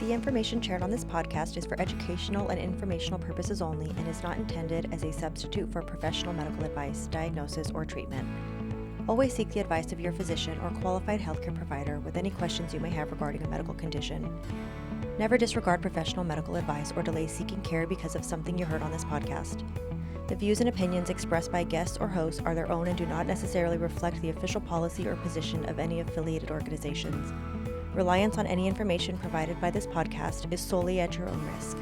The information shared on this podcast is for educational and informational purposes only and is not intended as a substitute for professional medical advice, diagnosis, or treatment. Always seek the advice of your physician or qualified healthcare provider with any questions you may have regarding a medical condition. Never disregard professional medical advice or delay seeking care because of something you heard on this podcast. The views and opinions expressed by guests or hosts are their own and do not necessarily reflect the official policy or position of any affiliated organizations. Reliance on any information provided by this podcast is solely at your own risk.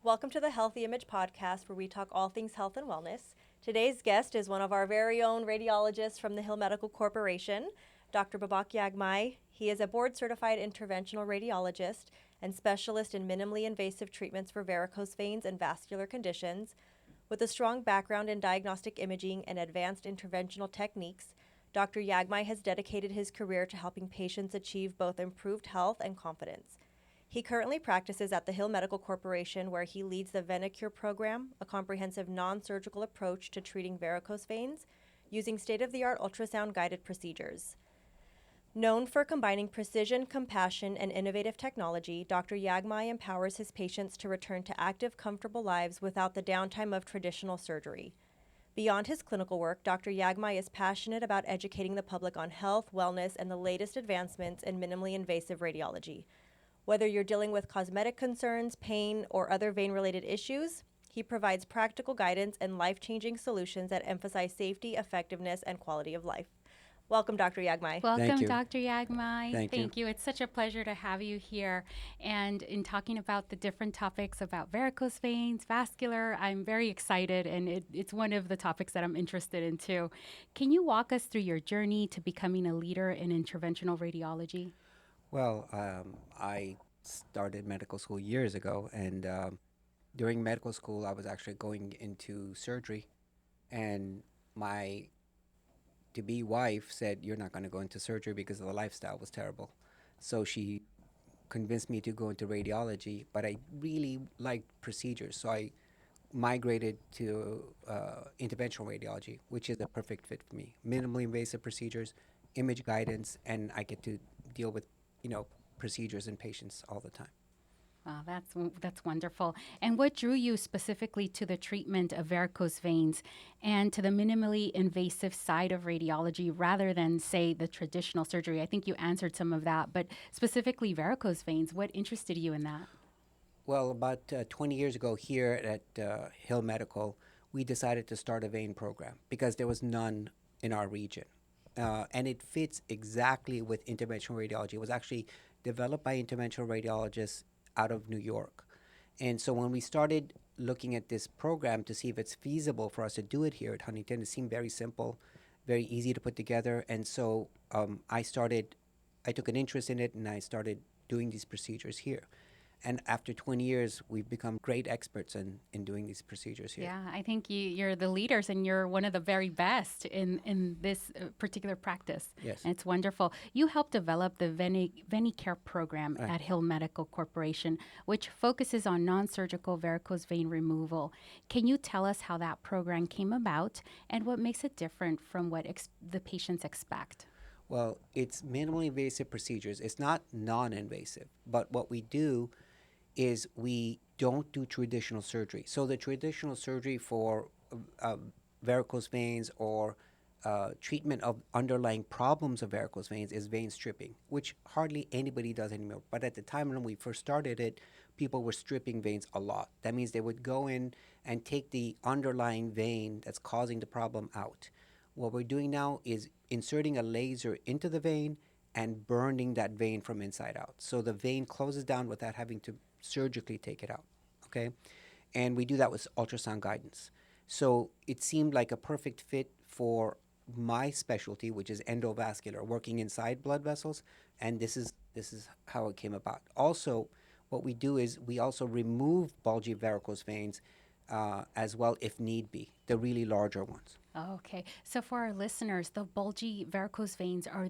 Welcome to the Healthy Image Podcast, where we talk all things health and wellness. Today's guest is one of our very own radiologists from the Hill Medical Corporation, Dr. Babak Yaghmai. He is a board-certified interventional radiologist and specialist in minimally invasive treatments for varicose veins and vascular conditions. With a strong background in diagnostic imaging and advanced interventional techniques, Dr. Yaghmai has dedicated his career to helping patients achieve both improved health and confidence. He currently practices at the Hill Medical Corporation, where he leads the VenaCure program, a comprehensive non-surgical approach to treating varicose veins using state-of-the-art ultrasound-guided procedures. Known for combining precision, compassion, and innovative technology, Dr. Yaghmai empowers his patients to return to active, comfortable lives without the downtime of traditional surgery. Beyond his clinical work, Dr. Yaghmai is passionate about educating the public on health, wellness, and the latest advancements in minimally invasive radiology. Whether you're dealing with cosmetic concerns, pain, or other vein-related issues, he provides practical guidance and life-changing solutions that emphasize safety, effectiveness, and quality of life. Welcome, Dr. Yaghmai. Welcome, Dr. Yaghmai. Thank you. It's such a pleasure to have you here. And in talking about the different topics about varicose veins, vascular, I'm very excited, and it's one of the topics that I'm interested in too. Can you walk us through your journey to becoming a leader in interventional radiology? Well, I started medical school years ago, and during medical school, I was actually going into surgery, and my to-be wife said, "You're not going to go into surgery because the lifestyle was terrible." So she convinced me to go into radiology, but I really liked procedures, so I migrated to interventional radiology, which is a perfect fit for me. Minimally invasive procedures, image guidance, and I get to deal with, procedures in patients all the time. Wow, that's wonderful. And what drew you specifically to the treatment of varicose veins and to the minimally invasive side of radiology rather than, say, the traditional surgery? I think you answered some of that, but specifically varicose veins, what interested you in that? Well, about 20 years ago here at Hill Medical, we decided to start a vein program because there was none in our region. And it fits exactly with interventional radiology. It was actually developed by interventional radiologists out of New York. And so when we started looking at this program to see if it's feasible for us to do it here at Huntington, it seemed very simple, very easy to put together. And so I took an interest in it, and I started doing these procedures here. And after 20 years, we've become great experts in doing these procedures here. Yeah, I think you're the leaders, and you're one of the very best in this particular practice. Yes. And it's wonderful. You helped develop the VenaCure program Right. at Hill Medical Corporation, which focuses on non-surgical varicose vein removal. Can you tell us how that program came about and what makes it different from what the patients expect? Well, it's minimally invasive procedures. It's not non-invasive, but what we do is we don't do traditional surgery. So the traditional surgery for varicose veins or treatment of underlying problems of varicose veins is vein stripping, which hardly anybody does anymore. But at the time when we first started it, people were stripping veins a lot. That means they would go in and take the underlying vein that's causing the problem out. What we're doing now is inserting a laser into the vein and burning that vein from inside out. So the vein closes down without having to surgically take it out, okay? And we do that with ultrasound guidance. So it seemed like a perfect fit for my specialty, which is endovascular, working inside blood vessels, and this is how it came about. Also, what we do is we also remove bulgy varicose veins as well if need be, the really larger ones. Okay, so for our listeners, the bulgy varicose veins are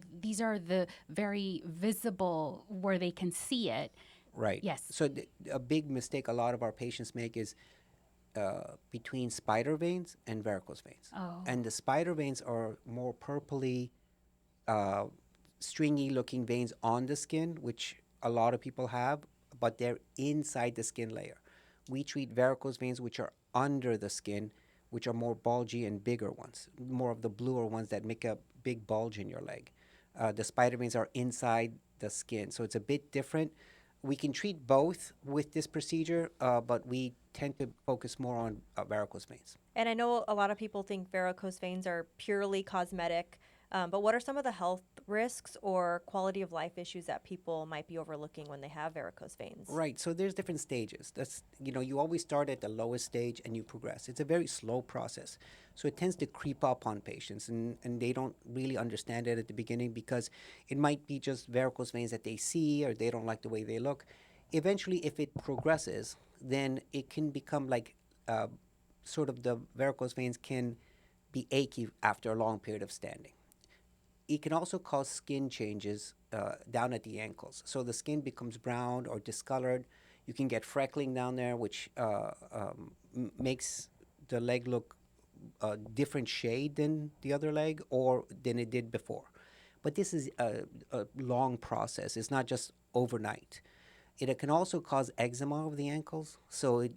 the very visible where they can see it. Right. Yes. So a big mistake a lot of our patients make is between spider veins and varicose veins. Oh. And the spider veins are more purpley, uh, stringy looking veins on the skin, which a lot of people have, but they're inside the skin layer. We treat varicose veins, which are under the skin, which are more bulgy and bigger ones, more of the bluer ones that make a big bulge in your leg. The spider veins are inside the skin, so it's a bit different. We can treat both with this procedure, but we tend to focus more on varicose veins. And I know a lot of people think varicose veins are purely cosmetic, but what are some of the health risks or quality of life issues that people might be overlooking when they have varicose veins? Right. So there's different stages. That's, you always start at the lowest stage and you progress. It's a very slow process. So it tends to creep up on patients, and they don't really understand it at the beginning because it might be just varicose veins that they see or they don't like the way they look. Eventually, if it progresses, then it can become like sort of the varicose veins can be achy after a long period of standing. It can also cause skin changes down at the ankles. So the skin becomes brown or discolored. You can get freckling down there, which makes the leg look a different shade than the other leg or than it did before. But this is a long process. It's not just overnight. It can also cause eczema of the ankles, so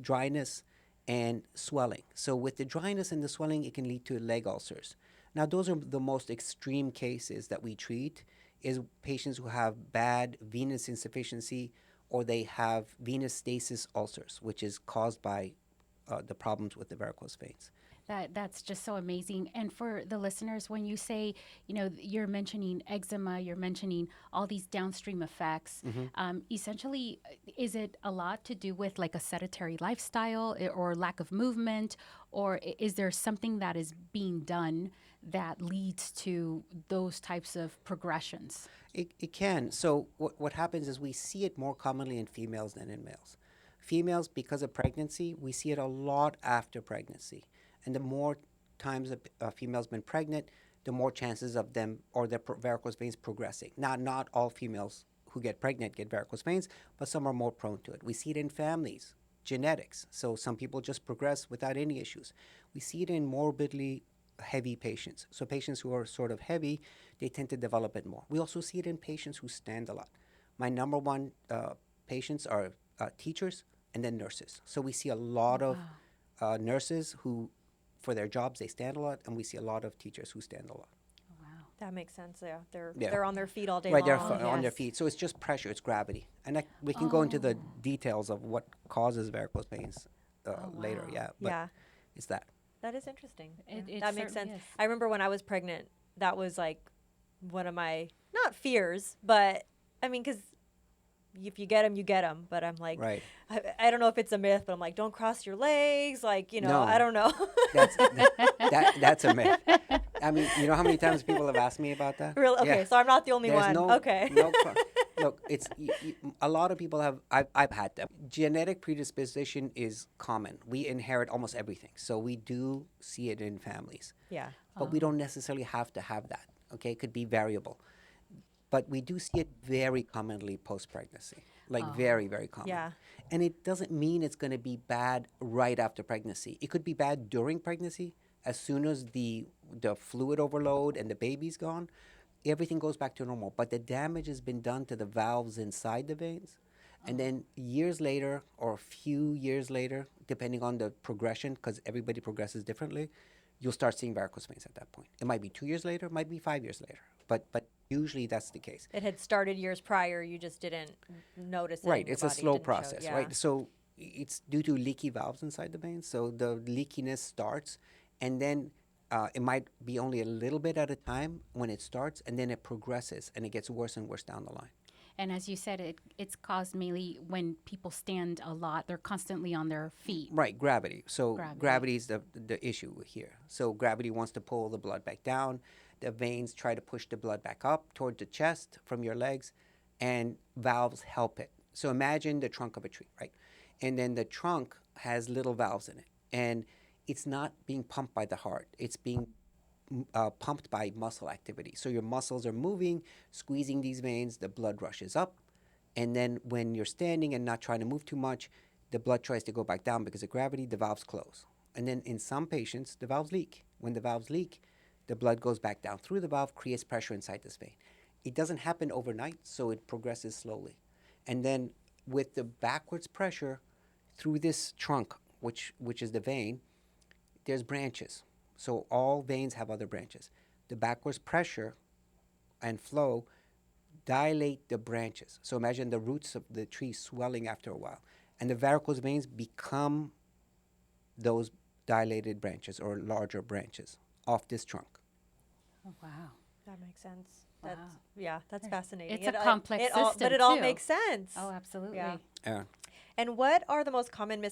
dryness and swelling. So with the dryness and the swelling, it can lead to leg ulcers. Now, those are the most extreme cases that we treat, is patients who have bad venous insufficiency or they have venous stasis ulcers, which is caused by the problems with the varicose veins. That's just so amazing. And for the listeners, when you say, you're mentioning eczema, you're mentioning all these downstream effects, essentially, is it a lot to do with like a sedentary lifestyle or lack of movement? Or is there something that is being done that leads to those types of progressions? It can. So what happens is we see it more commonly in females than in males. Females, because of pregnancy, we see it a lot after pregnancy. And the more times a female's been pregnant, the more chances of them or their varicose veins progressing. Now, not all females who get pregnant get varicose veins, but some are more prone to it. We see it in families, genetics. So some people just progress without any issues. We see it in morbidly heavy patients. So patients who are sort of heavy, they tend to develop it more. We also see it in patients who stand a lot. My number one patients are teachers and then nurses. So we see a lot of nurses who, for their jobs, they stand a lot, and we see a lot of teachers who stand a lot. Wow. That makes sense. Yeah, they're on their feet all day Right, long. they're on their Yes. feet. So it's just pressure, it's gravity. And we can go into the details of what causes varicose veins later, wow. yeah. But Yeah. it's that. That is interesting. It That makes sense. certainly is. I remember when I was pregnant, that was like one of my, not fears, but I mean, because if you get them, you get them. But I'm like, Right. I don't know if it's a myth, but I'm like, don't cross your legs. Like, No. I don't know. That's a myth. I mean, you know how many times people have asked me about that? Really? Okay, Yeah. so I'm not the only There's one. no, Okay. look, it's a lot of people have. I've had them. Genetic predisposition is common. We inherit almost everything, so we do see it in families. Yeah. But we don't necessarily have to have that. Okay, it could be variable, but we do see it very commonly post-pregnancy, like very, very common. Yeah. And it doesn't mean it's going to be bad right after pregnancy. It could be bad during pregnancy. As soon as the fluid overload and the baby's gone, everything goes back to normal. But the damage has been done to the valves inside the veins. And then years later, or a few years later, depending on the progression, because everybody progresses differently, you'll start seeing varicose veins at that point. It might be 2 years later, it might be 5 years later. But usually that's the case. It had started years prior. You just didn't notice it. Right, in your it's a body. It slow didn't show. process, Yeah. right? So it's due to leaky valves inside the veins. So the leakiness starts, and then it might be only a little bit at a time when it starts, and then it progresses, and it gets worse and worse down the line. And as you said, it's caused mainly when people stand a lot. They're constantly on their feet. Right, gravity. So Gravity. gravity is the issue here. So gravity wants to pull the blood back down. The veins try to push the blood back up toward the chest from your legs, and valves help it. So imagine the trunk of a tree, right? And then the trunk has little valves in it, and it's not being pumped by the heart. It's being pumped by muscle activity. So your muscles are moving, squeezing these veins, the blood rushes up, and then when you're standing and not trying to move too much, the blood tries to go back down because of gravity, the valves close. And then in some patients, the valves leak. When the valves leak, the blood goes back down through the valve, creates pressure inside this vein. It doesn't happen overnight, so it progresses slowly. And then with the backwards pressure through this trunk, which is the vein, there's branches. So all veins have other branches. The backwards pressure and flow dilate the branches. So imagine the roots of the tree swelling after a while. And the varicose veins become those dilated branches or larger branches off this trunk. Oh, wow. That makes sense. Wow. That's fascinating. It's a complex system, but it all too. makes sense. Oh, absolutely. Yeah. Yeah. And what are the most common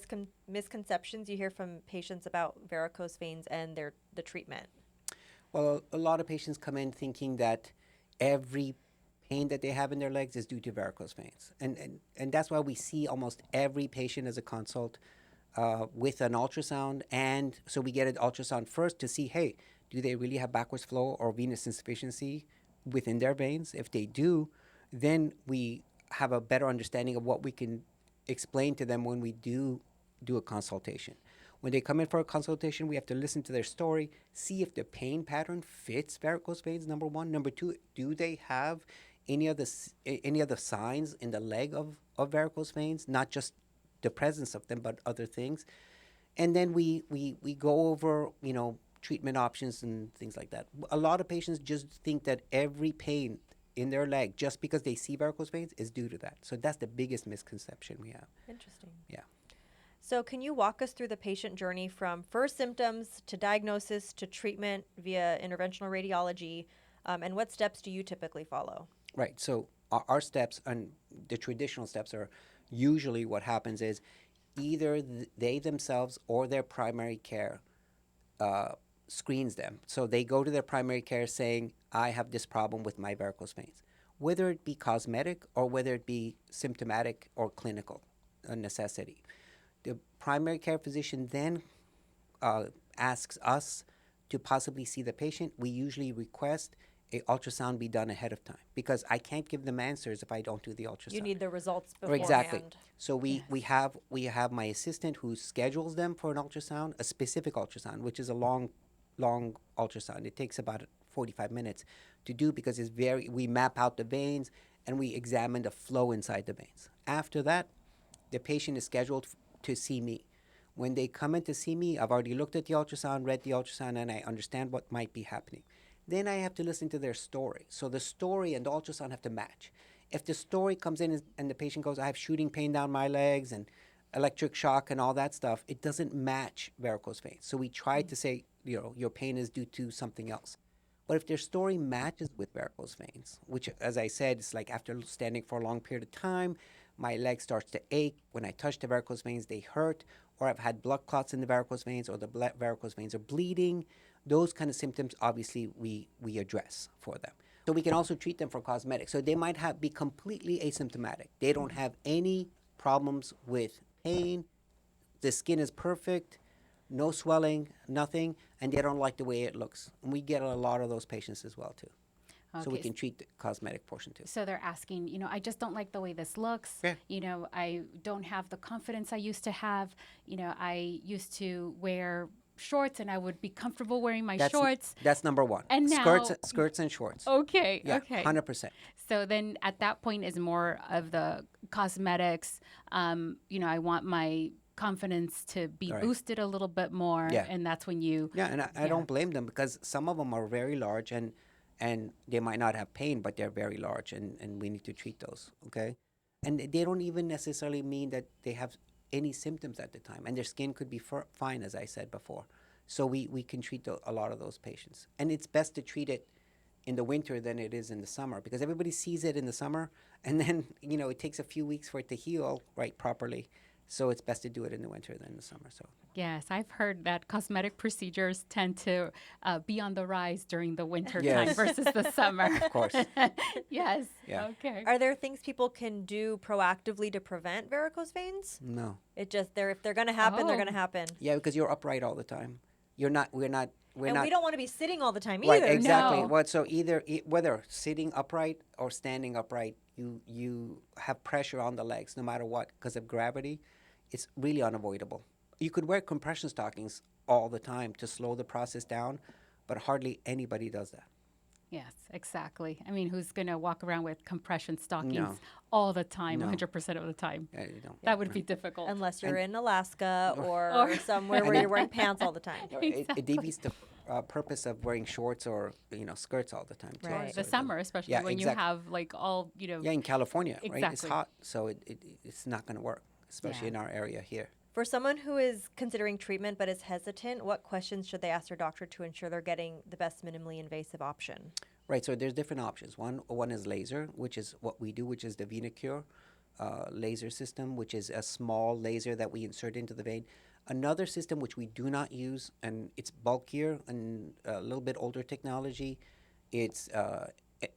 misconceptions you hear from patients about varicose veins and the treatment? Well, a lot of patients come in thinking that every pain that they have in their legs is due to varicose veins. And that's why we see almost every patient as a consult with an ultrasound. And so we get an ultrasound first to see, hey, do they really have backwards flow or venous insufficiency within their veins? If they do, then we have a better understanding of what we can explain to them when we do a consultation. When they come in for a consultation, we have to listen to their story, see if the pain pattern fits varicose veins, number one. Number two, do they have any of the signs in the leg of varicose veins, not just the presence of them, but other things. And then we go over, treatment options and things like that. A lot of patients just think that every pain in their leg, just because they see varicose veins, is due to that. So that's the biggest misconception we have. Interesting. Yeah. So can you walk us through the patient journey from first symptoms to diagnosis to treatment via interventional radiology, and what steps do you typically follow? Right. So our steps and the traditional steps are usually what happens is either they themselves or their primary care screens them. So they go to their primary care saying, I have this problem with my varicose veins, whether it be cosmetic or whether it be symptomatic or clinical, a necessity. The primary care physician then asks us to possibly see the patient. We usually request a ultrasound be done ahead of time because I can't give them answers if I don't do the ultrasound. You need the results beforehand. Exactly. So we have my assistant who schedules them for an ultrasound, a specific ultrasound, which is a long ultrasound. It takes about 45 minutes to do because we map out the veins and we examine the flow inside the veins. After that, the patient is scheduled to see me. When they come in to see me, I've already looked at the ultrasound, read the ultrasound, and I understand what might be happening. Then I have to listen to their story. So the story and the ultrasound have to match. If the story comes in and the patient goes, I have shooting pain down my legs and electric shock and all that stuff, it doesn't match varicose veins. So we try to say, your pain is due to something else. But if their story matches with varicose veins, which, as I said, it's like after standing for a long period of time, my leg starts to ache. When I touch the varicose veins, they hurt, or I've had blood clots in the varicose veins, or the varicose veins are bleeding. Those kind of symptoms, obviously, we address for them. So we can also treat them for cosmetic. So they might be completely asymptomatic. They don't have any problems with pain. The skin is perfect, no swelling, nothing, and they don't like the way it looks. And we get a lot of those patients as well, too. Okay. So we can treat the cosmetic portion, too. So they're asking, I just don't like the way this looks. Yeah. I don't have the confidence I used to have. I used to wear shorts and I would be comfortable wearing my shorts. That's number one. And now, skirts and shorts. Okay. Yeah, okay. 100%. So then at that point is more of the cosmetics. I want my confidence to be boosted a little bit more. Yeah. And that's when you... Yeah, and I don't blame them because some of them are very large and they might not have pain, but they're very large and we need to treat those, okay? And they don't even necessarily mean that they have any symptoms at the time. And their skin could be fine, as I said before. So we can treat a lot of those patients. And it's best to treat it in the winter than it is in the summer because everybody sees it in the summer. And then, it takes a few weeks for it to heal properly. So it's best to do it in the winter than in the summer. So yes, I've heard that cosmetic procedures tend to be on the rise during the winter Yes. time versus the summer. Of course. Yes. Yeah. Okay. Are there things people can do proactively to prevent varicose veins? No. If they're going to happen, they're Oh. going to happen. Yeah, because you're upright all the time. We're not. We don't want to be sitting all the time Right, either. exactly. No. What so whether sitting upright or standing upright, you have pressure on the legs no matter what because of gravity. it's really unavoidable. You could wear compression stockings all the time to slow the process down, but hardly anybody does that. Yes, exactly. I mean, who's going to walk around with compression stockings No. all the time, No. 100% of the time? You don't. That would be difficult. Unless you're in Alaska or Or- somewhere where you're wearing pants all the time. It defeats the purpose of wearing shorts or skirts all the time too. Right. The summer, especially Yeah, when exactly. you have like all, Yeah, in California, right? It's Exactly. hot, so it's not going to work, especially in our area here. For someone who is considering treatment but is hesitant, what questions should they ask their doctor to ensure they're getting the best minimally invasive option? Right, so there's different options. One is laser, which is what we do, which is the VenaCure laser system, which is a small laser that we insert into the vein. Another system which we do not use, and it's bulkier and a little bit older technology, it's a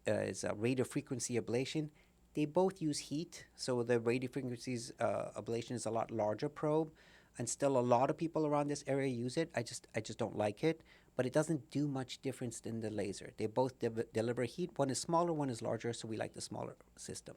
radiofrequency ablation. They both use heat, so the radiofrequencies ablation is a lot larger probe, and still a lot of people around this area use it. I just don't like it, but it doesn't do much difference than the laser. They both deliver heat. One is smaller, one is larger, so we like the smaller system.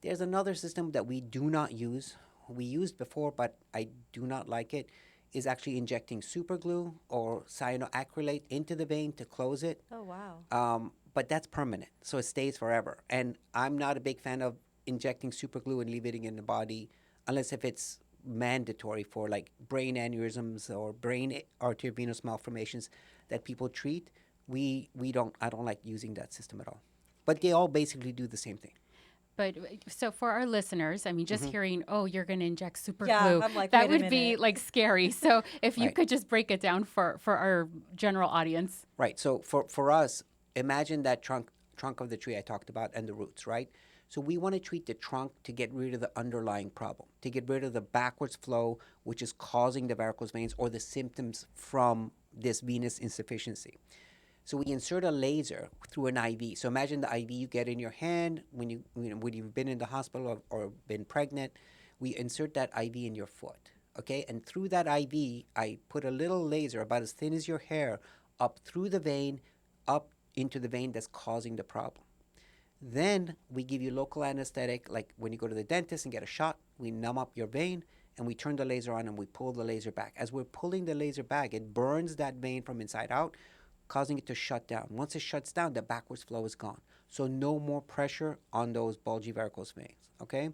There's another system that we do not use. We used before, but I do not like it, is actually injecting superglue or cyanoacrylate into the vein to close it. Oh, wow. But that's permanent, so it stays forever. And I'm not a big fan of injecting superglue and leaving it in the body unless if it's mandatory for like brain aneurysms or brain arteriovenous malformations that people treat. I don't like using that system at all. But they all basically do the same thing. But so for our listeners, I mean, just hearing, oh, you're going to inject super Yeah, glue, I'm like, that wait a would be minute. like scary. So if you Right. could just break it down for our general audience. Right. So for us, imagine that trunk of the tree I talked about and the roots, right? So we want to treat the trunk to get rid of the underlying problem, to get rid of the backwards flow, which is causing the varicose veins or the symptoms from this venous insufficiency. So we insert a laser through an IV. So imagine the IV you get in your hand when when you've been in the hospital or been pregnant. We insert that IV in your foot, okay? And through that IV, I put a little laser about as thin as your hair up through the vein, up into the vein that's causing the problem. Then we give you local anesthetic, like when you go to the dentist and get a shot, we numb up your vein and we turn the laser on and we pull the laser back. As we're pulling the laser back, it burns that vein from inside out, causing it to shut down. Once it shuts down, the backwards flow is gone. So no more pressure on those bulgy varicose veins, okay?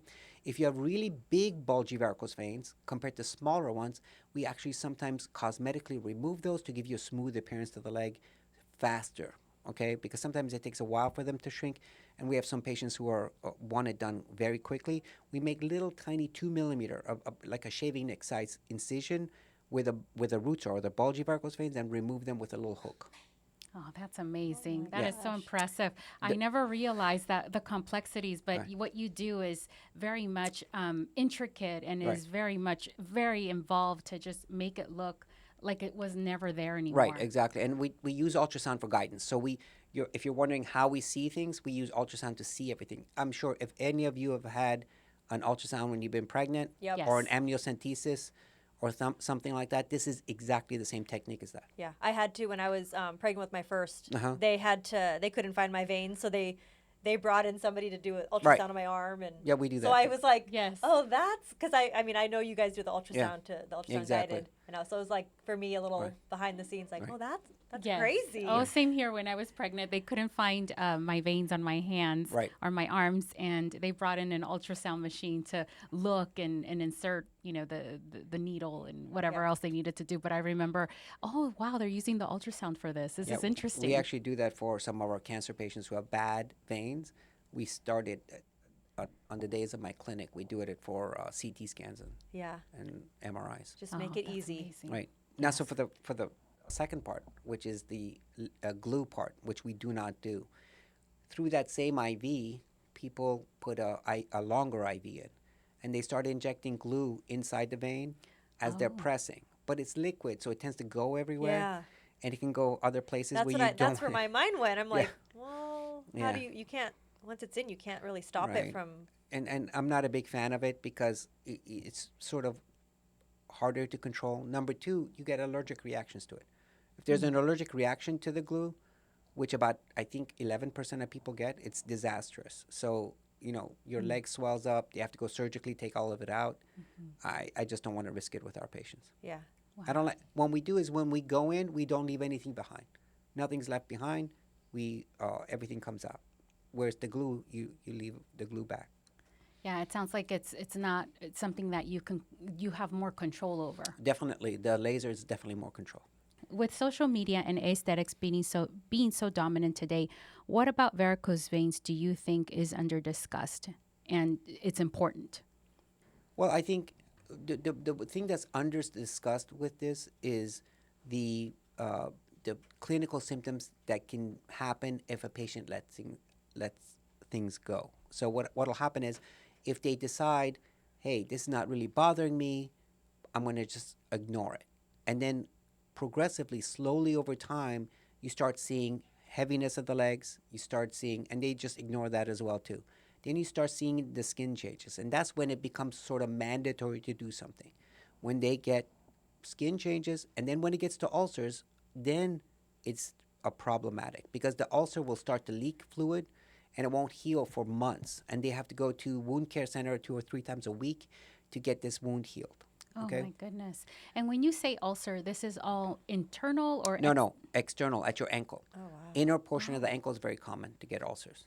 If you have really big bulgy varicose veins compared to smaller ones, we actually sometimes cosmetically remove those to give you a smooth appearance to the leg faster, okay? Because sometimes it takes a while for them to shrink, and we have some patients who want it done very quickly. We make little tiny 2 millimeter, like a shaving neck size incision where the roots are, or the bulgy varicose veins, and remove them with a little hook. Oh, that's amazing. my That is so gosh. impressive. I never realized that the complexities, but Right. what you do is very much intricate and Right. is very involved to just make it look like it was never there anymore. Right, exactly. And we use ultrasound for guidance. So if you're wondering how we see things, we use ultrasound to see everything. I'm sure if any of you have had an ultrasound when you've been pregnant Yep. Yes. or an amniocentesis or something like that, this is exactly the same technique as that. Yeah, I had to when I was pregnant with my first. Uh-huh. They couldn't find my veins, so they brought in somebody to do an ultrasound Right. on my arm, and Yeah, we do so that I too. was like, Yes. oh, that's because I mean I know you guys do the ultrasound Yeah. to the ultrasound Exactly. guided, and so it was like for me a little Right. behind the scenes, like, Right. oh, that's Yes. crazy. Oh, same here. When I was pregnant, they couldn't find my veins on my hands Right. or my arms, and they brought in an ultrasound machine to look and insert, the needle and whatever Yeah. else they needed to do. But I remember, oh wow, they're using the ultrasound for this. This Yeah, is interesting. We actually do that for some of our cancer patients who have bad veins. We started on the days of my clinic. We do it for CT scans Yeah, and MRIs. just Oh, make it that's easy. amazing. Right. Now, so for the second part, which is the glue part, which we do not do, through that same IV, people put a longer IV in, and they start injecting glue inside the vein as they're Oh. pressing. But it's liquid, so it tends to go everywhere, Yeah, and it can go other places that's where what you I. don't. That's where my mind went. I'm like, well, how Yeah. do you can't once it's in, you can't really stop it Right. from. and I'm not a big fan of it because it's sort of harder to control. Number two, you get allergic reactions to it. If there's an allergic reaction to the glue, which about I think 11% of people get, it's disastrous. So your leg swells up, they have to go surgically take all of it out. I just don't want to risk it with our patients. Yeah. Wow. I don't like, when we do is when we go in, we don't leave anything behind. Nothing's left behind. We everything comes out. Whereas the glue, you leave the glue back. Yeah, it sounds like it's something that you have more control over. Definitely, the laser is definitely more control. With social media and aesthetics being so dominant today, what about varicose veins do you think is under discussed and it's important? Well, I think the thing that's under discussed with this is the clinical symptoms that can happen if a patient lets things go. So what'll happen is, if they decide, hey, this is not really bothering me, I'm going to just ignore it, and then progressively, slowly over time, you start seeing heaviness of the legs. You start seeing, and they just ignore that as well too. Then you start seeing the skin changes, and that's when it becomes sort of mandatory to do something. When they get skin changes, and then when it gets to ulcers, then it's a problematic, because the ulcer will start to leak fluid, and it won't heal for months, and they have to go to wound care center 2 or 3 times a week to get this wound healed. Oh Okay? my goodness. And when you say ulcer, this is all internal or No, external at your ankle. Oh, wow. Inner portion of the ankle is very common to get ulcers.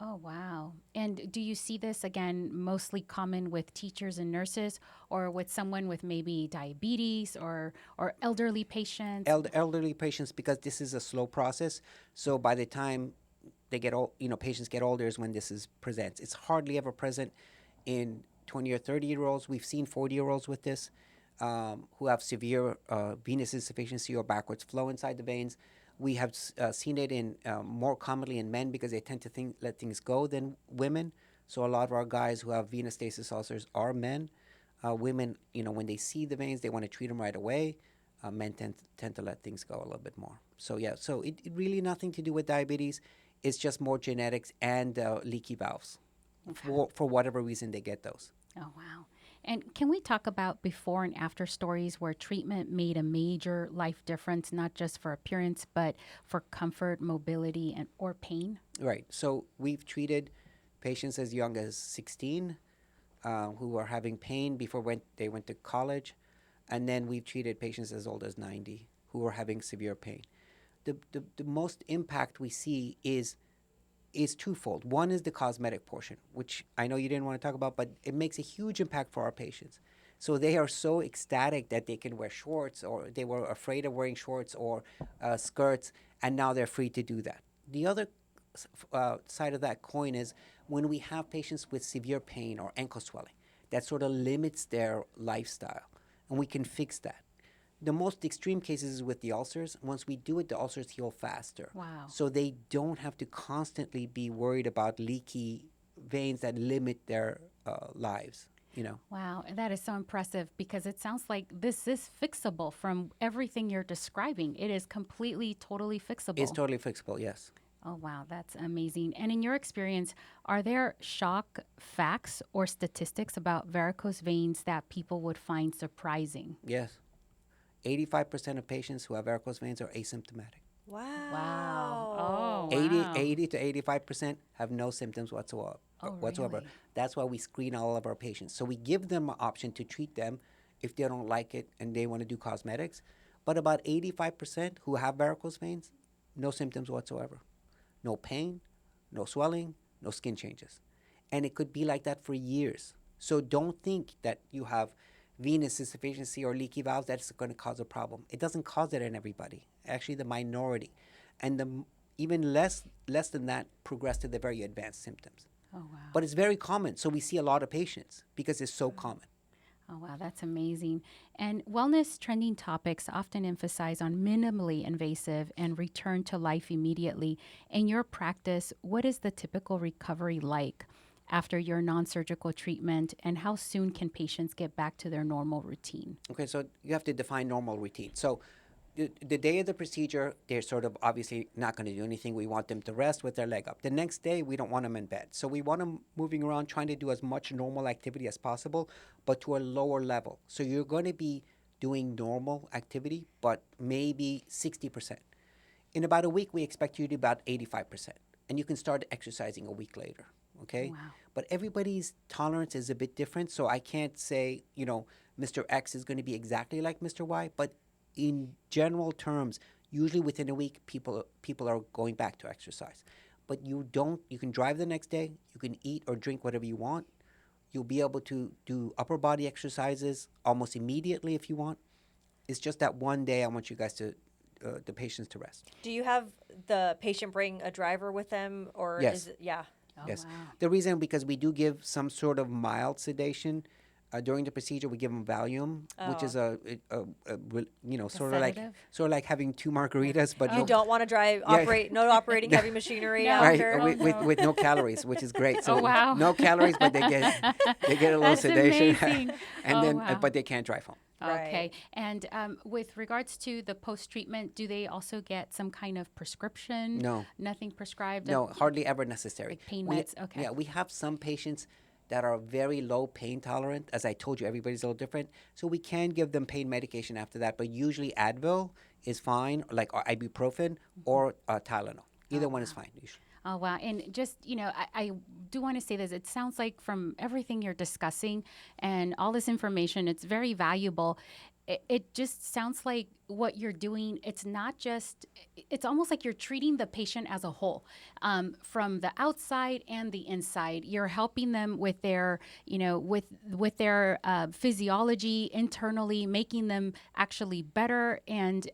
Oh, wow. And do you see this again mostly common with teachers and nurses, or with someone with maybe diabetes or elderly patients? Elderly patients, because this is a slow process. So by the time they get old, patients get older is when this presents. It's hardly ever present in 20 or 30-year-olds. We've seen 40-year-olds with this who have severe venous insufficiency or backwards flow inside the veins. We have seen it in more commonly in men, because they tend to let things go than women. So a lot of our guys who have venous stasis ulcers are men. Women, when they see the veins, they want to treat them right away. Men tend to let things go a little bit more. So yeah, so it really nothing to do with diabetes. It's just more genetics and leaky valves. For whatever reason they get those. Oh, wow. And can we talk about before and after stories where treatment made a major life difference, not just for appearance, but for comfort, mobility, or pain? Right. So we've treated patients as young as 16 who were having pain before they went to college. And then we've treated patients as old as 90 who were having severe pain. The most impact we see is twofold. One is the cosmetic portion, which I know you didn't want to talk about, but it makes a huge impact for our patients. So they are so ecstatic that they can wear shorts, or they were afraid of wearing shorts or skirts, and now they're free to do that. The other side of that coin is when we have patients with severe pain or ankle swelling that sort of limits their lifestyle, and we can fix that. The most extreme cases is with the ulcers. Once we do it, the ulcers heal faster. Wow. So they don't have to constantly be worried about leaky veins that limit their lives, Wow, that is so impressive, because it sounds like this is fixable from everything you're describing. It is completely, totally fixable. It's totally fixable, yes. Oh, wow, that's amazing. And in your experience, are there shock facts or statistics about varicose veins that people would find surprising? Yes. 85% of patients who have varicose veins are asymptomatic. Wow. Oh, wow. 80 to 85% have no symptoms whatsoever. Oh, really? That's why we screen all of our patients. So we give them an option to treat them if they don't like it and they want to do cosmetics. But about 85% who have varicose veins, no symptoms whatsoever. No pain, no swelling, no skin changes. And it could be like that for years. So don't think that you have venous insufficiency or leaky valves that's going to cause a problem. It doesn't cause it in everybody. Actually, the minority. And even less than that progress to the very advanced symptoms. Oh, wow. But it's very common. So we see a lot of patients because it's so common. Oh, wow, that's amazing. And wellness trending topics often emphasize on minimally invasive and return to life immediately. In your practice, what is the typical recovery like after your non-surgical treatment, and how soon can patients get back to their normal routine? Okay, so you have to define normal routine. So the day of the procedure, they're sort of obviously not going to do anything. We want them to rest with their leg up. The next day, we don't want them in bed. So we want them moving around, trying to do as much normal activity as possible, but to a lower level. So you're going to be doing normal activity, but maybe 60%. In about a week, we expect you to do about 85%. And you can start exercising a week later. okay? Wow. But everybody's tolerance is a bit different, so I can't say, Mr. X is going to be exactly like Mr. Y, but in general terms, usually within a week, people are going back to exercise. But you can drive the next day, you can eat or drink whatever you want. You'll be able to do upper body exercises almost immediately if you want. It's just that one day I want you guys the patients to rest. Do you have the patient bring a driver with them, or Yes. is it, yeah? Oh, Yes. wow. The reason, because we do give some sort of mild sedation during the procedure. We give them Valium, which is sedative? sort of like having 2 margaritas, but You no, don't want to operate, no operating heavy machinery No. after. right, with no calories, which is great. So Oh, wow. no calories, but they get a little That's sedation, amazing. and Oh, then wow. but they can't drive home. Right. Okay. And with regards to the post-treatment, do they also get some kind of prescription? No. Nothing prescribed? No, hardly ever necessary. Like pain We- meds? Okay. Yeah, we have some patients that are very low pain tolerant. As I told you, everybody's a little different. So we can give them pain medication after that, but usually Advil is fine, like or ibuprofen or Tylenol. Either one is fine usually. Oh, wow. And just, I do want to say this. It sounds like from everything you're discussing and all this information, it's very valuable. It just sounds like what you're doing, it's not just, it's almost like you're treating the patient as a whole, from the outside and the inside. You're helping them with their, with their physiology internally, making them actually better and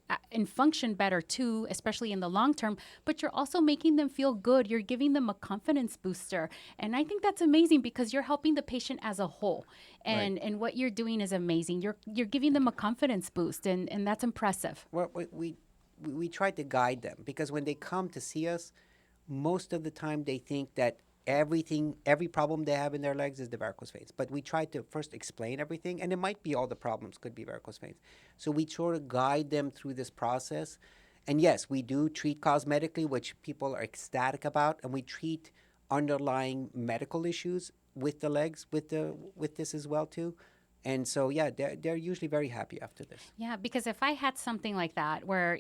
function better too, especially in the long term. But you're also making them feel good. You're giving them a confidence booster, and I think that's amazing because you're helping the patient as a whole. And what you're doing is amazing. You're giving them a confidence boost, and that's impressive. Well, we try to guide them, because when they come to see us, most of the time they think that every problem they have in their legs is the varicose veins. But we try to first explain everything, and it might be all the problems could be varicose veins. So we sort of guide them through this process. And yes, we do treat cosmetically, which people are ecstatic about, and we treat underlying medical issues with the legs with this as well too. And so, yeah, they're usually very happy after this. Yeah, because if I had something like that where,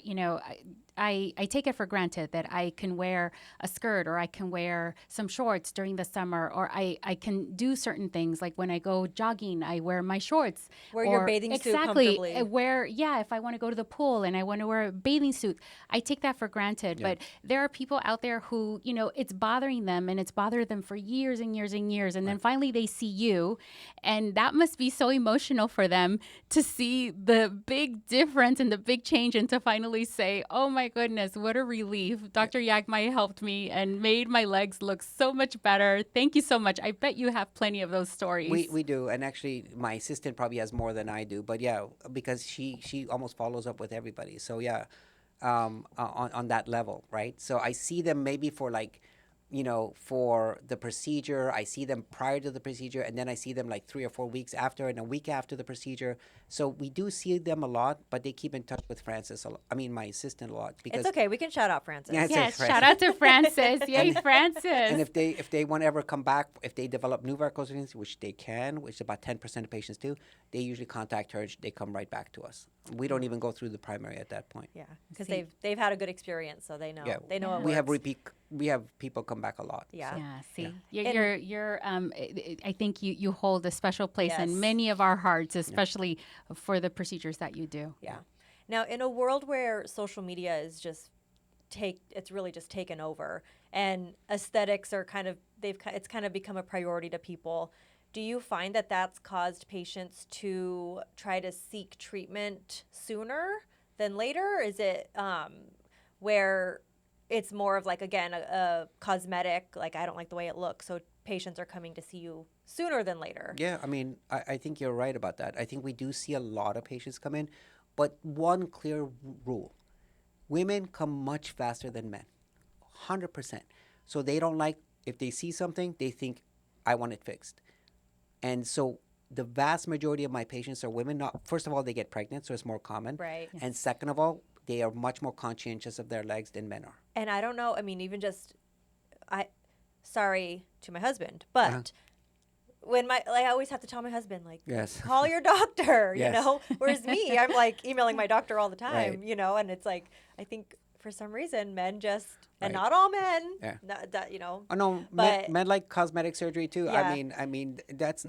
I take it for granted that I can wear a skirt or I can wear some shorts during the summer, or I can do certain things like when I go jogging, I wear my shorts. Wear your bathing suit comfortably. If I want to go to the pool and I want to wear a bathing suit, I take that for granted. Yeah. But there are people out there who, it's bothering them, and it's bothered them for years and years and years. And then finally they see you, and that must be so emotional for them to see the big difference and the big change, and to finally say, oh my goodness, what a relief. Dr. Yaghmai helped me and made my legs look so much better. Thank you so much. I bet you have plenty of those stories. We do, and actually my assistant probably has more than I do, but yeah, because she almost follows up with everybody. So yeah, on that level, right? So I see them maybe for for the procedure. I see them prior to the procedure, and then I see them like 3 or 4 weeks after, and a week after the procedure. So we do see them a lot, but they keep in touch with Francis my assistant a lot. Because It's okay. We can shout out Francis. Yeah, it's Yes, Francis. shout out to Francis. Yay, Francis. And if they want to ever come back, if they develop new varicose veins, which they can, which about 10% of patients do, they usually contact her. They come right back to us. We don't even go through the primary at that point. Yeah, because See. they've had a good experience, so they know. Yeah, They know it we have works. we have people come back a lot. Yeah. Yeah, see, Yeah. you're I think you hold a special place Yes. in many of our hearts, especially for the procedures that you do. Yeah. Now, in a world where social media is it's really just taken over, and aesthetics are it's kind of become a priority to people. Do you find that that's caused patients to try to seek treatment sooner than later? Is it where it's more of like, again, a cosmetic, like I don't like the way it looks, so patients are coming to see you sooner than later? Yeah, I mean, I think you're right about that. I think we do see a lot of patients come in, but one clear rule: women come much faster than men, 100%. So they don't like, if they see something, they think, I want it fixed. And so the vast majority of my patients are women. Not, first of all, they get pregnant, so it's more common. Right. And second of all, they are much more conscientious of their legs than men are. And I don't know, I mean, even just, sorry to my husband, but when I always have to tell my husband, like, Yes. call your doctor, Yes. Whereas me, I'm like emailing my doctor all the time, Right. and it's like, I think for some reason, men just, and Right. not all men, Yeah. not that, you know, Oh no, but men like cosmetic surgery too. yeah, I mean that's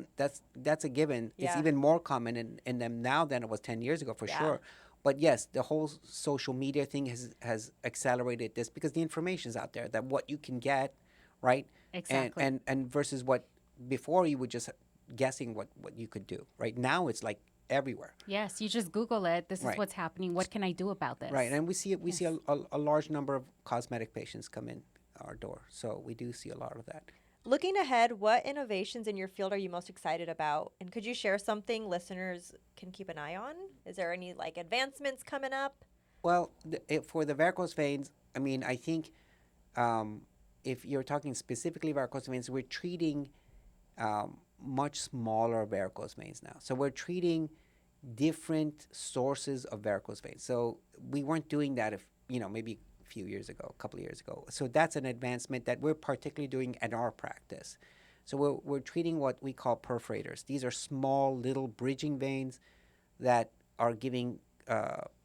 a given. It's yeah, even more common in them now than it was 10 years ago for yeah, sure. But yes, the whole social media thing has accelerated this because the information's out there that what you can get, right? Exactly. And versus what before you were just guessing what you could do. Right now it's like everywhere. Yes, you just Google it. This is Right. what's happening. What can I do about Right, this? and we see Yes. a large number of cosmetic patients come in our door, so we do see a lot of that. Looking ahead, what innovations in your field are you most excited about? And could you share something listeners can keep an eye on? Is there any like advancements coming up? Well, for the varicose veins, I mean, I think um, if you're talking specifically varicose veins, we're treating much smaller varicose veins now. So we're treating different sources of varicose veins. So we weren't doing that if, maybe a few years ago, a couple of years ago. So that's an advancement that we're particularly doing in our practice. So we're treating what we call perforators. These are small little bridging veins that are giving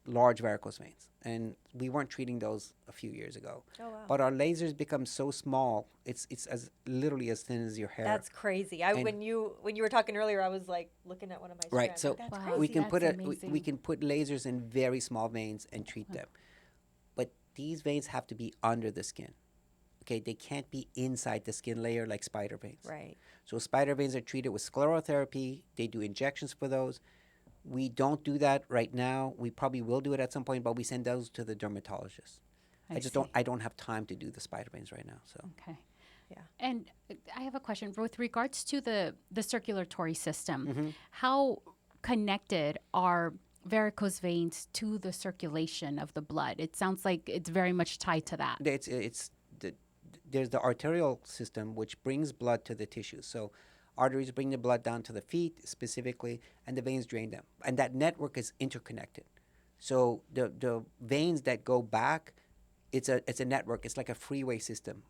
large varicose veins. And we weren't treating those a few years ago. Oh wow. But our lasers become so small, it's as literally as thin as your hair. That's crazy. And When you were talking earlier, I was like looking at one of my right, strands. so That's Wow, we crazy. can that's put we amazing. can put lasers in very small veins and treat them. But these veins have to be under the skin. Okay, they can't be inside the skin layer like spider veins. Right. So spider veins are treated with sclerotherapy. They do injections for those. We don't do that right now. We probably will do it at some point, but we send those to the dermatologist. I just see. don't. I don't have time to do the spider veins right now. So Okay. Yeah. And I have a question with regards to the circulatory system. Mhm. How connected are varicose veins to the circulation of the blood? It sounds like it's very much tied to that. it's the there's the arterial system which brings blood to the tissues. So arteries bring the blood down to the feet specifically, and the veins drain them. And that network is interconnected. So the veins that go back, it's a network. It's like a freeway system,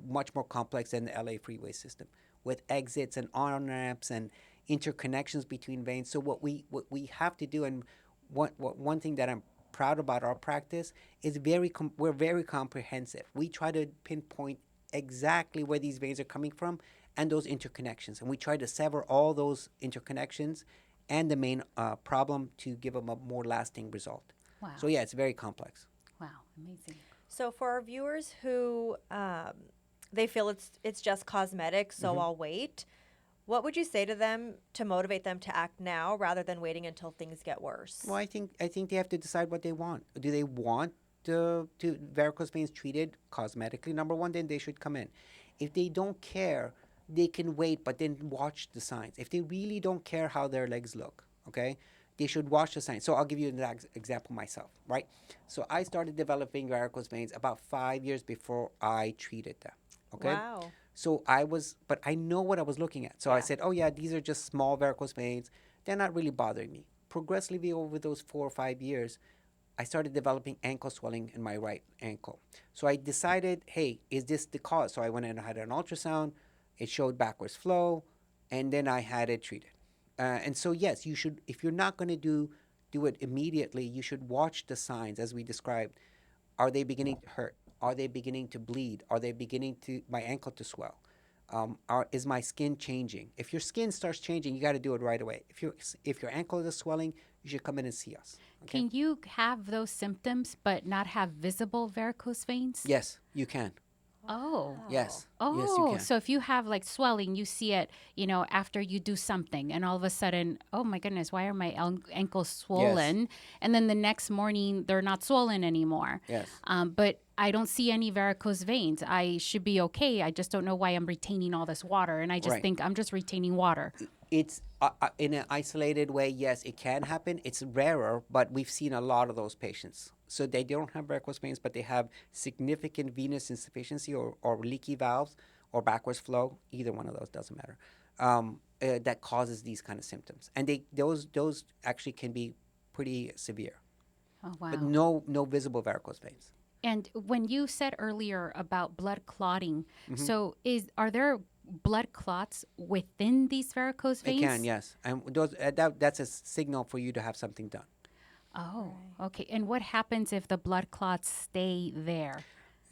much more complex than the LA freeway system, with exits and on ramps and interconnections between veins. So what we have to do, and one thing that I'm proud about our practice is we're very comprehensive. We try to pinpoint exactly where these veins are coming from and those interconnections, and we try to sever all those interconnections and the main problem to give them a more lasting result. Wow. So yeah, it's very complex. Wow. Amazing. So for our viewers who they feel it's just cosmetic, so I'll wait. What would you say to them to motivate them to act now rather than waiting until things get worse? Well, I think they have to decide what they want. Do they want to varicose veins treated cosmetically? Number one, then they should come in. If they don't care, they can wait, but then watch the signs. If they really don't care how their legs look, okay, they should watch the signs. So I'll give you an example myself, right? So I started developing varicose veins about 5 years before I treated them, okay? Wow. So but I know what I was looking at. So I Yeah. said, oh yeah, these are just small varicose veins. They're not really bothering me. Progressively over those 4 or 5 years, I started developing ankle swelling in my right ankle. So I decided, hey, is this the cause? So I went and had an ultrasound. It showed backwards flow, and then I had it treated. And so yes, you should. If you're not going to do it immediately, you should watch the signs as we described. Are they beginning to hurt? Are they beginning to bleed? Are they beginning to my ankle to swell? Is my skin changing? If your skin starts changing, you got to do it right away. If your ankle is swelling, you should come in and see us. Okay? Can you have those symptoms but not have visible varicose veins? Yes, you can. Oh. Yes. Oh, Yes, you can. so if you have like swelling, you see it, after you do something, and all of a sudden, oh my goodness, why are my ankles swollen? And then the next morning, they're not swollen anymore. Yes. But I don't see any varicose veins. I should be okay. I just don't know why I'm retaining all this water, and I just Right. think I'm just retaining water. It's in an isolated way. Yes, it can happen. It's rarer, but we've seen a lot of those patients. So they don't have varicose veins, but they have significant venous insufficiency or leaky valves or backwards flow. Either one of those doesn't matter. That causes these kind of symptoms, and those actually can be pretty severe. Oh wow. But no visible varicose veins. And when you said earlier about blood clotting, Mm-hmm. so are there blood clots within these varicose They veins? can, yes, and that's a signal for you to have something done. Oh, okay. And what happens if the blood clots stay there?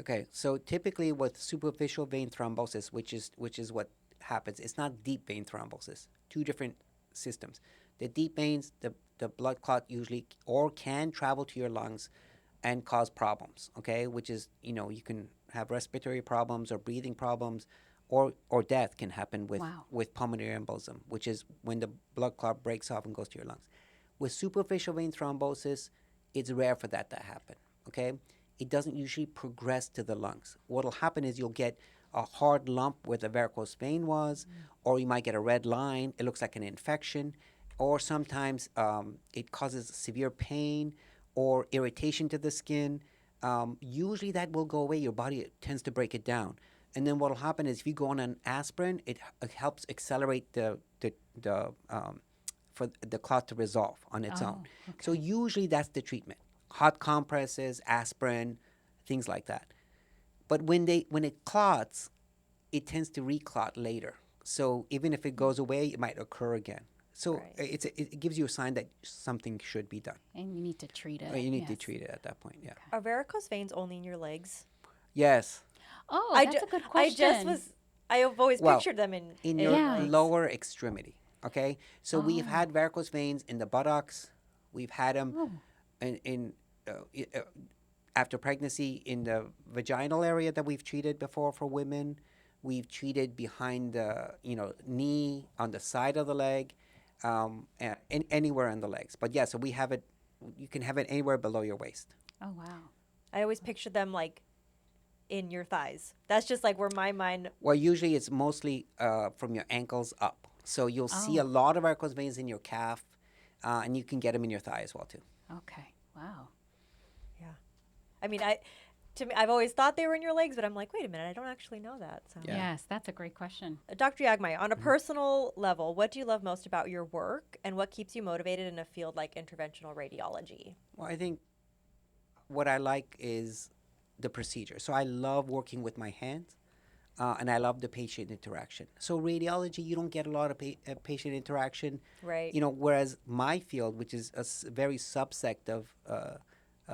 Okay, so typically with superficial vein thrombosis, which is what happens, it's not deep vein thrombosis. Two different systems. The deep veins, the blood clot usually or can travel to your lungs and cause problems. Okay, which is you can have respiratory problems or breathing problems, or death can happen Wow. with pulmonary embolism, which is when the blood clot breaks off and goes to your lungs. With superficial vein thrombosis, it's rare for that to happen. Okay, it doesn't usually progress to the lungs. What'll happen is you'll get a hard lump where the varicose vein was, or you might get a red line. It looks like an infection, or sometimes it causes severe pain or irritation to the skin. Usually that will go away. Your body tends to break it down. And then what will happen is if you go on an aspirin, it helps accelerate for the clot to resolve on its own. So usually that's the treatment: hot compresses, aspirin, things like that. But when it clots, it tends to reclot later. So even if it goes away, it might occur again. So Right. it gives you a sign that something should be done. And you need to treat it. You need to Yes. treat it at that point. Yeah. Are varicose veins only in your legs? Yes. Oh, I that's ju- a good I question. just was. I have always Well, pictured them in in your Yeah. legs. lower extremity. Okay. So we've Oh. had varicose veins in the buttocks. We've had them Oh. in after pregnancy in the vaginal area that we've treated before for women. We've treated behind the knee, on the side of the leg, and anywhere in the legs. But yeah, so we have it. You can have it anywhere below your waist. Oh, wow. I always pictured them like in your thighs. That's just like where my mind. Well, usually it's mostly from your ankles up. So you'll see a Oh. lot of varicose veins in your calf, and you can get them in your thigh as well too. Okay. Wow. Yeah. I mean, to me, I've always thought they were in your legs, but I'm like, wait a minute, I don't actually know that. So. Yeah. Yes, that's a great question. Dr. Yaghmai, on a personal level, what do you love most about your work, and what keeps you motivated in a field like interventional radiology? Well, I think what I like is the procedure. So I love working with my hands, and I love the patient interaction. So radiology, you don't get a lot of patient interaction, Right. whereas my field, which is a very subsect of a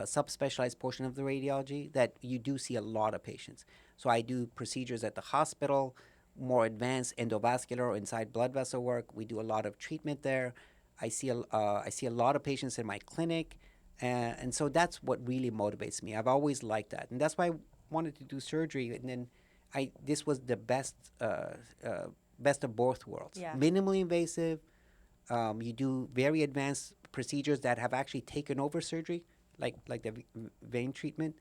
subspecialized portion of the radiology, that you do see a lot of patients. So I do procedures at the hospital, more advanced endovascular or inside blood vessel work. We do a lot of treatment there. I see a lot of patients in my clinic, and so that's what really motivates me. I've always liked that, and that's why I wanted to do surgery. And then this was the best of both worlds. Yeah. Minimally invasive. You do very advanced procedures that have actually taken over surgery, like the vein treatment,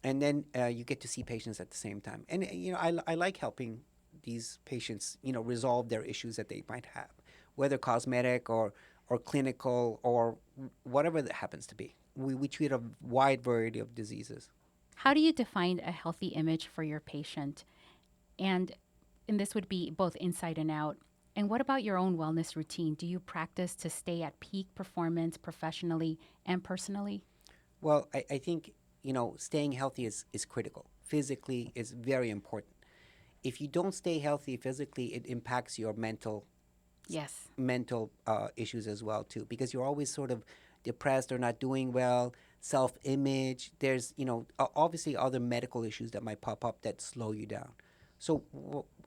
and then you get to see patients at the same time. And I like helping these patients resolve their issues that they might have, whether cosmetic or clinical or whatever that happens to be. We treat a wide variety of diseases. How do you define a healthy image for your patient? And this would be both inside and out. And what about your own wellness routine? Do you practice to stay at peak performance professionally and personally? Well, I think staying healthy is critical. Physically is very important. If you don't stay healthy physically, it impacts your mental Yes. issues as well too, because you're always sort of depressed or not doing well. Self-image. There's obviously other medical issues that might pop up that slow you down. So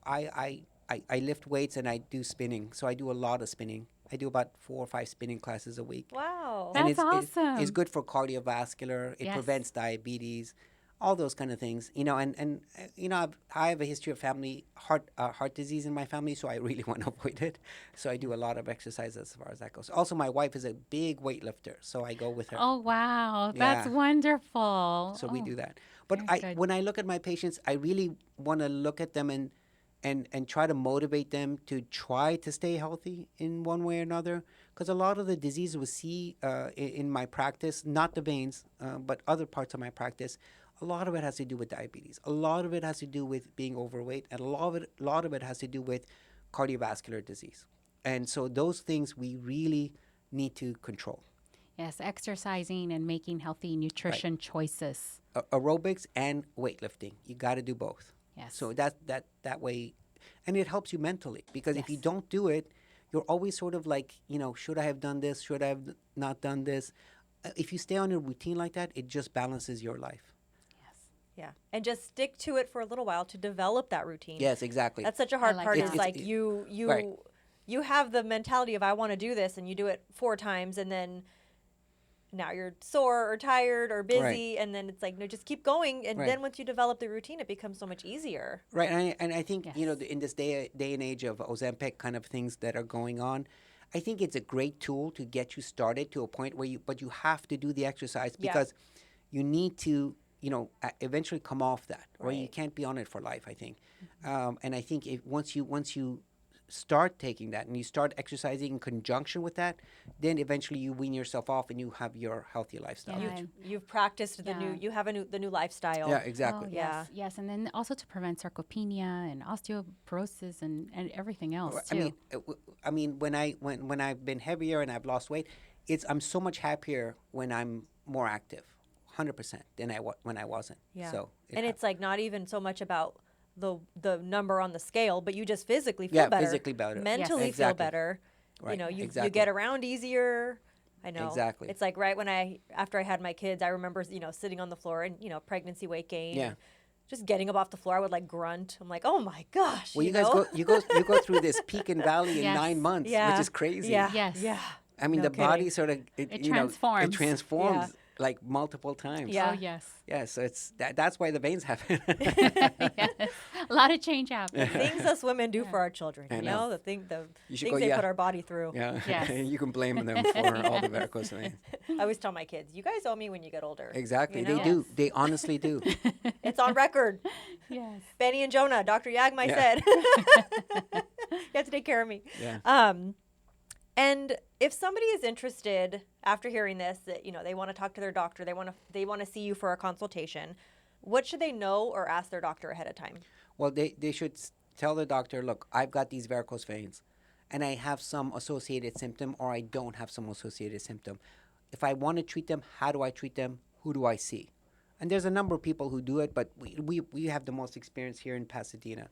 I lift weights and I do spinning. So I do a lot of spinning. I do about 4 or 5 spinning classes a week. Wow. That's It's awesome. good for cardiovascular. It Yes. prevents diabetes, all those kind of things. I have a history of family heart disease in my family, so I really want to avoid it. So I do a lot of exercise as far as that goes. Also, my wife is a big weightlifter, so I go with her. Oh, wow. That's Yeah. wonderful. So we Oh, do that. But very good. when I look at my patients, I really want to look at them and try to motivate them to try to stay healthy in one way or another. Because a lot of the diseases we see in my practice, not the veins, but other parts of my practice, a lot of it has to do with diabetes. A lot of it has to do with being overweight, and a lot of it has to do with cardiovascular disease. And so those things we really need to control. Yes, exercising and making healthy nutrition choices. Aerobics and weightlifting. You got to do both. Yes. So that way, and it helps you mentally, because if you Yes. don't do it, you're always sort of like, should I have done this? Should I have not done this? if you stay on a routine like that, it just balances your life. Yes. Yeah. And just stick to it for a little while to develop that routine. Yes, exactly. That's such a hard like part. that. Is It's- like right. you have the mentality of I want to do this, and you do it 4 times, and then now you're sore or tired or busy, and then it's like no, just keep going. And Right. then once you develop the routine, it becomes so much easier. Right, and I think Yes. in this day and age of Ozempic kind of things that are going on, I think it's a great tool to get you started to a point where but you have to do the exercise Yeah. because you need to eventually come off that, or you Right. can't be on it for life. I think, and I think once you start taking that and you start exercising in conjunction with that, then eventually you wean yourself off and you have your healthy lifestyle. Yeah. You've practiced the new. Yeah. You have the new lifestyle. Yeah, exactly. Oh, Yeah. yes, yes, and then also to prevent sarcopenia and osteoporosis and everything else Well, too. I mean, when I've been heavier and I've lost weight, I'm so much happier when I'm more active, 100% than when I wasn't. Yeah. So And it's like not even so much about the number on the scale, but you just physically feel Yeah, better. physically better. Mentally Yes. feel Exactly. better. You Right, know, you exactly. get around easier. I know. Exactly. It's like right when after I had my kids, I remember, sitting on the floor and, pregnancy weight gain. Yeah. and just getting up off the floor, I would like grunt. I'm like, oh my gosh. well, you guys know? you go through this peak and valley in Yes. 9 months, Yeah. which is crazy. Yeah. Yes. Yeah. I mean, No the body kidding. sort of It you know, transforms. It transforms Yeah. like multiple times. Yeah. Oh yes. Yeah. So that's why the veins happen. Yes. A lot of change happens. Things us women do Yeah. for our children. I You know. know, the things You should they go, yeah. put our body through. Yeah. Yes. You can blame them for all the varicose veins. I always tell my kids, you guys ow me when you get older. Exactly. You They know? do. They honestly do. It's on record. Yes. Benny and Jonah, Dr. Yaghmai Yeah. said, you have to take care of me. Yeah. And if somebody is interested after hearing this, that they want to talk to their doctor, they want to see you for a consultation, what should they know or ask their doctor ahead of time? Well, they should tell the doctor, look, I've got these varicose veins, and I have some associated symptom, or I don't have some associated symptom. If I want to treat them, how do I treat them? Who do I see? And there's a number of people who do it, but we have the most experience here in Pasadena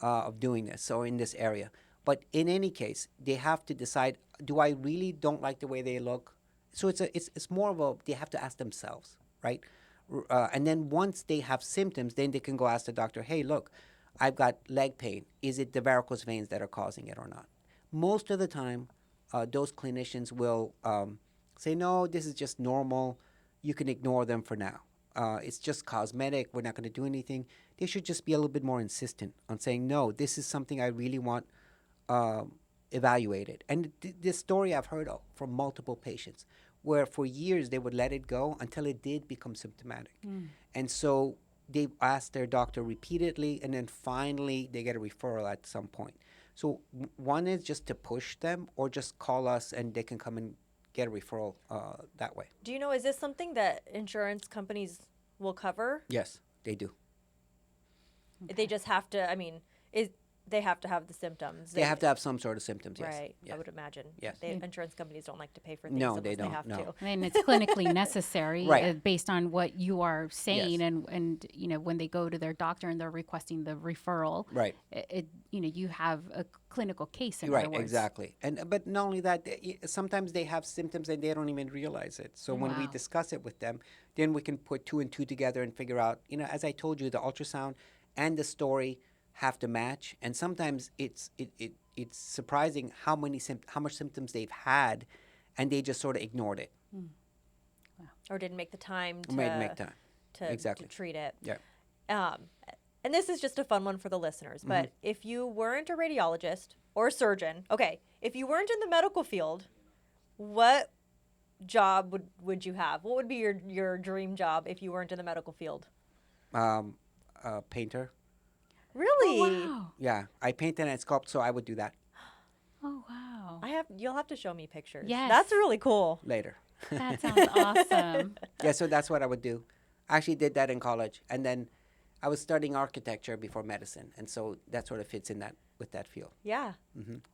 of doing this, so in this area. But in any case, they have to decide, do I really don't like the way they look? So it's more of they have to ask themselves, right? And then once they have symptoms, then they can go ask the doctor, hey, look, I've got leg pain. Is it the varicose veins that are causing it or not? Most of the time, those clinicians will say, no, this is just normal. You can ignore them for now. It's just cosmetic. We're not going to do anything. They should just be a little bit more insistent on saying, no, this is something I really want evaluated. And this story I've heard of from multiple patients, where for years they would let it go until it did become symptomatic. And so they asked their doctor repeatedly, and then finally they get a referral at some point. So one is just to push them, or just call us and they can come and get a referral that way. Do you know, is this something that insurance companies will cover? Yes, they do. They just have to, they have to have the symptoms. They have to have some sort of symptoms, yes. Right, Yes. I would imagine. Yes. Insurance companies don't like to pay for things No, unless they don't, have no. to. And it's clinically necessary Right. based on what you are saying, Yes. and when they go to their doctor and they're requesting the referral, Right. You have a clinical case in Right, other words. exactly. But not only that, sometimes they have symptoms and they don't even realize it. So when we Wow. discuss it with them, then we can put 2 and 2 together and figure out, as I told you, the ultrasound and the story have to match. And sometimes it's surprising how much symptoms they've had, and they just sort of ignored it. Or didn't make the time to, Might make time. to Exactly. treat it. Yeah. And this is just a fun one for the listeners, but Mm-hmm. if you weren't a radiologist or a surgeon, okay, if you weren't in the medical field, what job would you have? What would be your dream job if you weren't in the medical field? Painter. Really? Oh, wow. Yeah, I paint and I sculpt, so I would do that Oh, wow. You'll have to show me pictures. Yes. That's really cool. later. That sounds awesome. Yeah, so that's what I would do. I actually did that in college, and then I was studying architecture before medicine, and so that sort of fits in with that field. Yeah.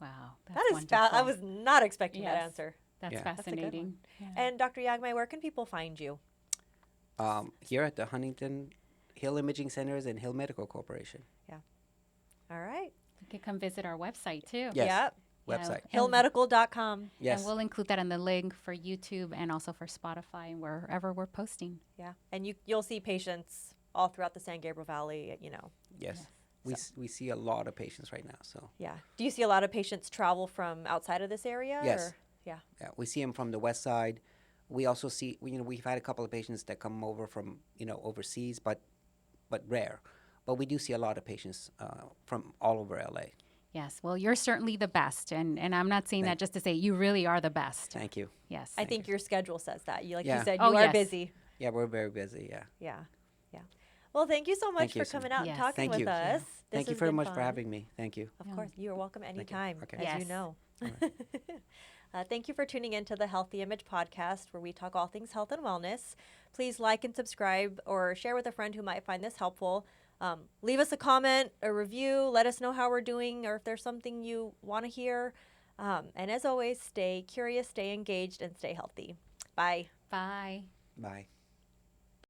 Wow. That's That is wonderful. I was not expecting that Yes. answer. That's Yeah. That's a good fascinating. Yeah. And Dr. Yaghmai, where can people find you? Here at the Huntington-Hill Imaging Centers and Hill Medical Corporation. All right. You can come visit our website too. Yes. Yep. Yeah, website. and- hillmedical.com. Yes. And we'll include that in the link for YouTube and also for Spotify and wherever we're posting. Yeah. And you'll see patients all throughout the San Gabriel Valley, Yes. We see a lot of patients right now. So Yeah. Do you see a lot of patients travel from outside of this area? Yes. Or? Yeah. yeah, we see them from the west side. We also see, we've had a couple of patients that come over from, overseas, but rare. But we do see a lot of patients from all over LA. Yes. Well, you're certainly the best. And I'm not saying that just to say you really are the best. Thank you. Yes. I think your schedule says that. You Yeah. said, Oh, you are yes. busy. Yeah, we're very busy. Yeah. Yeah. Yeah. Well, thank you so much Thank for you so coming much. out and Yes. talking Thank with you. us. This Thank you has very been much for fun. having me. Thank you. Of course. You are welcome anytime, Okay. as you Yes. know. Thank you for tuning in to the Healthy Image podcast, where we talk all things health and wellness. Please like and subscribe or share with a friend who might find this helpful. Leave us a comment, a review. Let us know how we're doing or if there's something you want to hear. And as always, stay curious, stay engaged, and stay healthy. Bye. Bye. Bye.